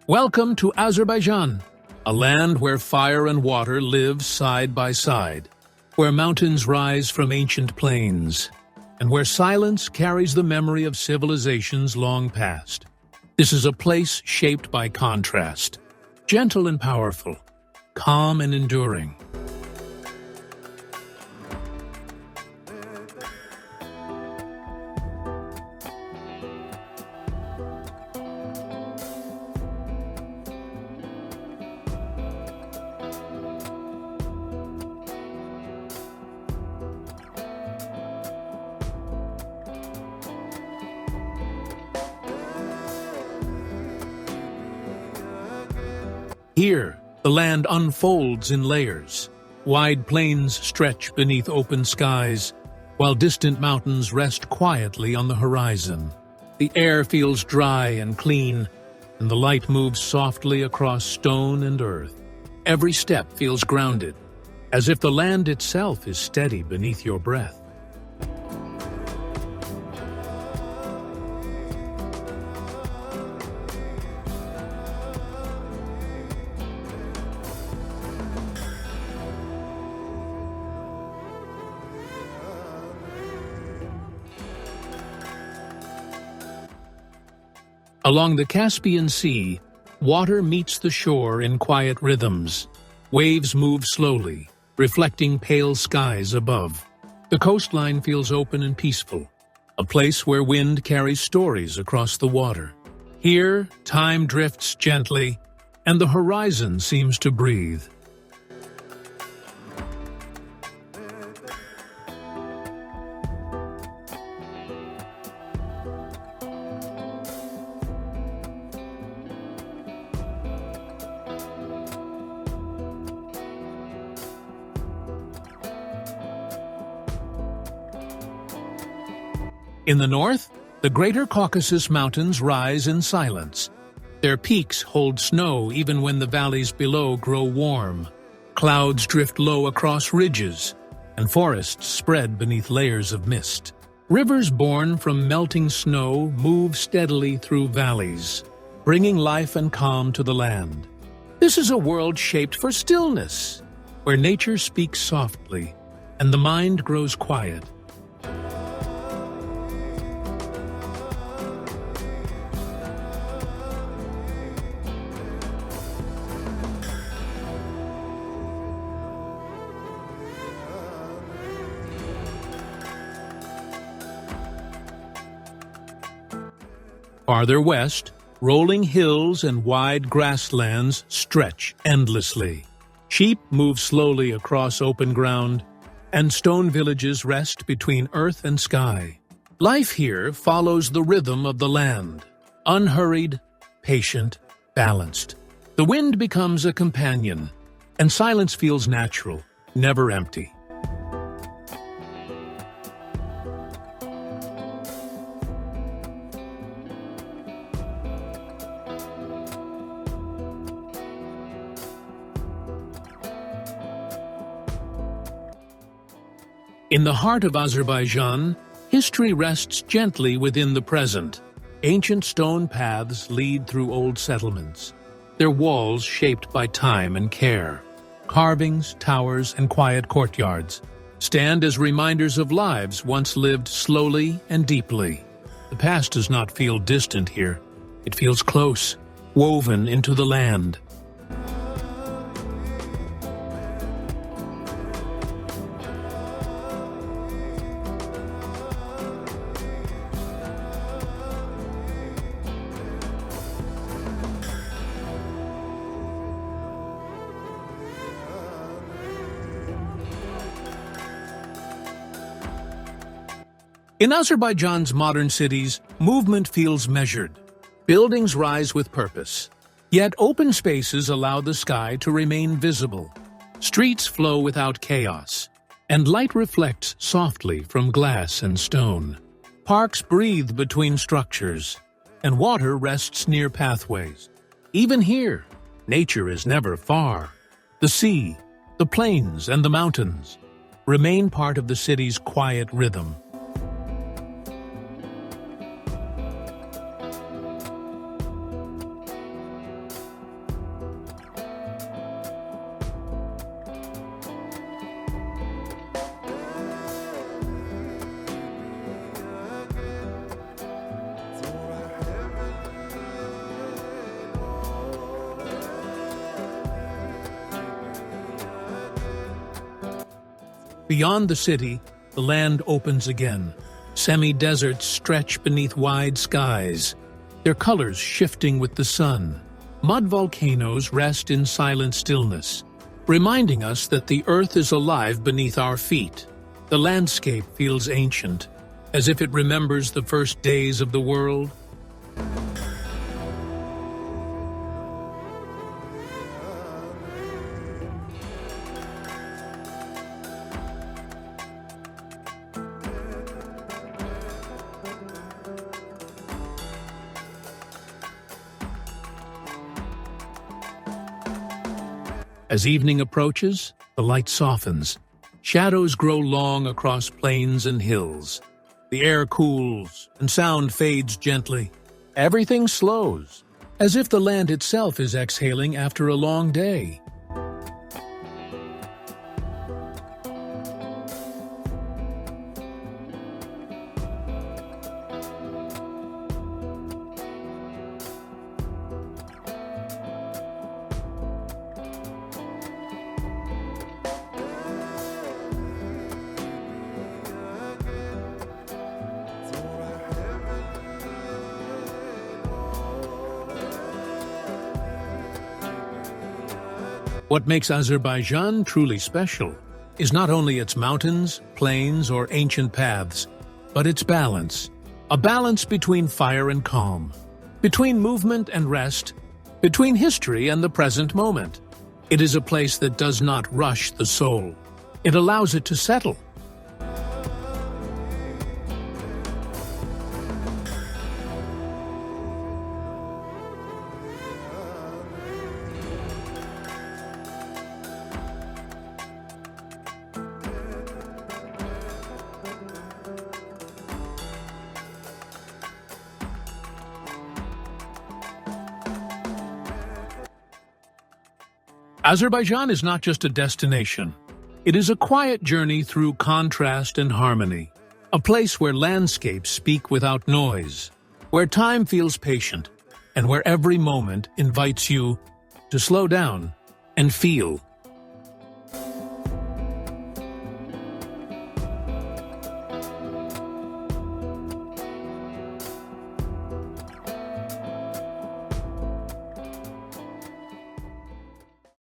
Welcome to Azerbaijan, a land where fire and water live side by side, where mountains rise from ancient plains, and where silence carries the memory of civilizations long past. This is a place shaped by contrast, gentle and powerful, calm and enduring. Here, the land unfolds in layers. Wide plains stretch beneath open skies, while distant mountains rest quietly on the horizon. The air feels dry and clean, and the light moves softly across stone and earth. Every step feels grounded, as if the land itself is steady beneath your breath. Along the Caspian Sea, water meets the shore in quiet rhythms. Waves move slowly, reflecting pale skies above. The coastline feels open and peaceful, a place where wind carries stories across the water. Here, time drifts gently, and the horizon seems to breathe. In the north, the Greater Caucasus Mountains rise in silence. Their peaks hold snow even when the valleys below grow warm. Clouds drift low across ridges, and forests spread beneath layers of mist. Rivers born from melting snow move steadily through valleys, bringing life and calm to the land. This is a world shaped for stillness, where nature speaks softly, and the mind grows quiet. Farther west, rolling hills and wide grasslands stretch endlessly. Sheep move slowly across open ground, and stone villages rest between earth and sky. Life here follows the rhythm of the land, unhurried, patient, balanced. The wind becomes a companion, and silence feels natural, never empty. In the heart of Azerbaijan, history rests gently within the present. Ancient stone paths lead through old settlements, their walls shaped by time and care. Carvings, towers, and quiet courtyards stand as reminders of lives once lived slowly and deeply. The past does not feel distant here. It feels close, woven into the land. In Azerbaijan's modern cities, movement feels measured. Buildings rise with purpose. Yet open spaces allow the sky to remain visible. Streets flow without chaos, and light reflects softly from glass and stone. Parks breathe between structures, and water rests near pathways. Even here, nature is never far. The sea, the plains, and the mountains remain part of the city's quiet rhythm. Beyond the city, the land opens again. Semi-deserts stretch beneath wide skies, their colors shifting with the sun. Mud volcanoes rest in silent stillness, reminding us that the earth is alive beneath our feet. The landscape feels ancient, as if it remembers the first days of the world. As evening approaches, the light softens. Shadows grow long across plains and hills. The air cools, and sound fades gently. Everything slows, as if the land itself is exhaling after a long day. What makes Azerbaijan truly special is not only its mountains, plains, or ancient paths, but its balance. A balance between fire and calm, between movement and rest, between history and the present moment. It is a place that does not rush the soul. It allows it to settle. Azerbaijan is not just a destination. It is a quiet journey through contrast and harmony, a place where landscapes speak without noise, where time feels patient, and where every moment invites you to slow down and feel.